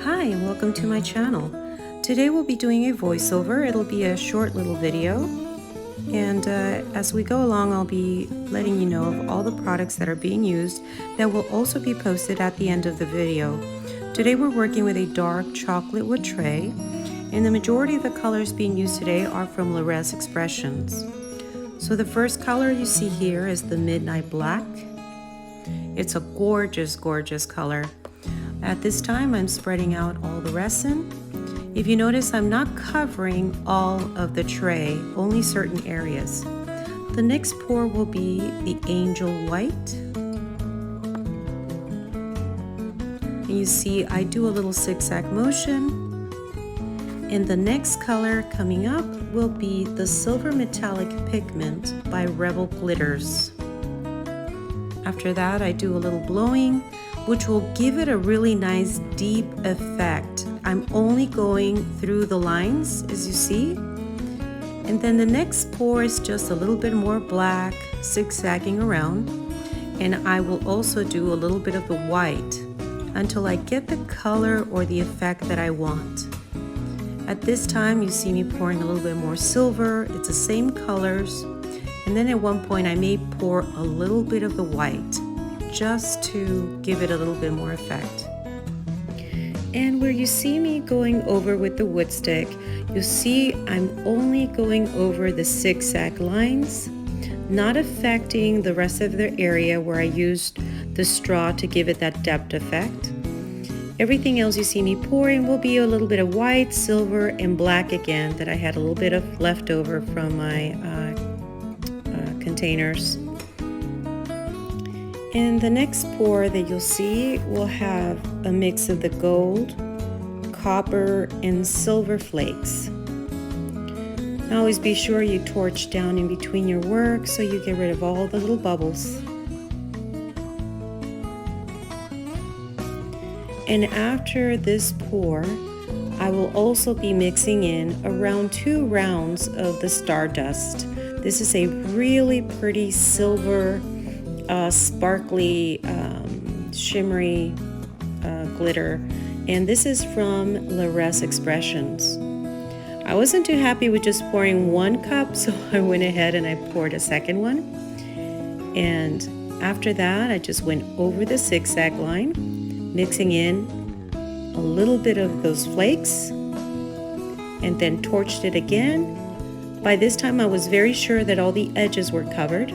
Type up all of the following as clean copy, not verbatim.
Hi and welcome to my channel. Today we'll be doing a voiceover. It'll be a short little video, and as we go along I'll be letting you know of all the products that are being used that will also be posted at the end of the video. Today we're working with a dark chocolate wood tray, and the majority of the colors being used today are from Resin Expressions. So the first color you see here is the Midnight Black. It's a gorgeous, gorgeous color. At this time, I'm spreading out all the resin. If you notice, I'm not covering all of the tray, only certain areas. The next pour will be the Angel White. And you see, I do a little zigzag motion. And the next color coming up will be the Silver Metallic Pigment by Rebel Glitters. After that, I do a little blowing, which will give it a really nice deep effect. I'm only going through the lines, as you see. And then the next pour is just a little bit more black, zigzagging around. And I will also do a little bit of the white until I get the color or the effect that I want. At this time, you see me pouring a little bit more silver. It's the same colors. And then at one point I may pour a little bit of the white just to give it a little bit more effect. And where you see me going over with the wood stick, you'll see I'm only going over the zigzag lines, not affecting the rest of the area where I used the straw to give it that depth effect. Everything else you see me pouring will be a little bit of white, silver, and black again that I had a little bit of leftover from my containers. And the next pour that you'll see will have a mix of the gold, copper, and silver flakes. Always be sure you torch down in between your work so you get rid of all the little bubbles. And after this pour, I will also be mixing in around 2 rounds of the Stardust. This is a really pretty silver, sparkly, shimmery glitter, and this is from Resin Expressions. I wasn't too happy with just pouring 1 cup, so I went ahead and I poured a second one. And after that, I just went over the zigzag line, mixing in a little bit of those flakes, and then torched it again. By this time, I was very sure that all the edges were covered.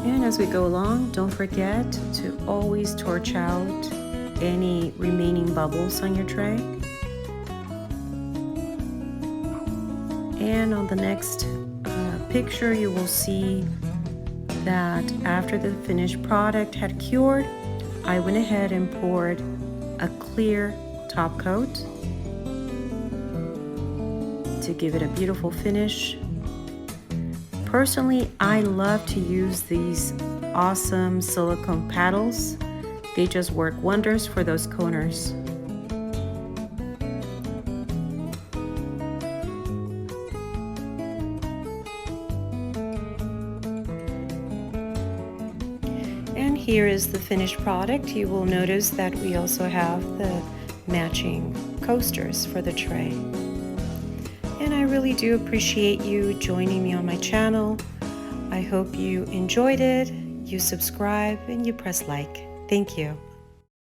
And as we go along, don't forget to always torch out any remaining bubbles on your tray. And on the next picture, you will see that after the finished product had cured, I went ahead and poured a clear top coat to give it a beautiful finish. Personally, I love to use these awesome silicone paddles. They just work wonders for those coners. And here is the finished product. You will notice that we also have the matching coasters for the tray. And I really do appreciate you joining me on my channel. I hope you enjoyed it, you subscribe, and you press like. Thank you.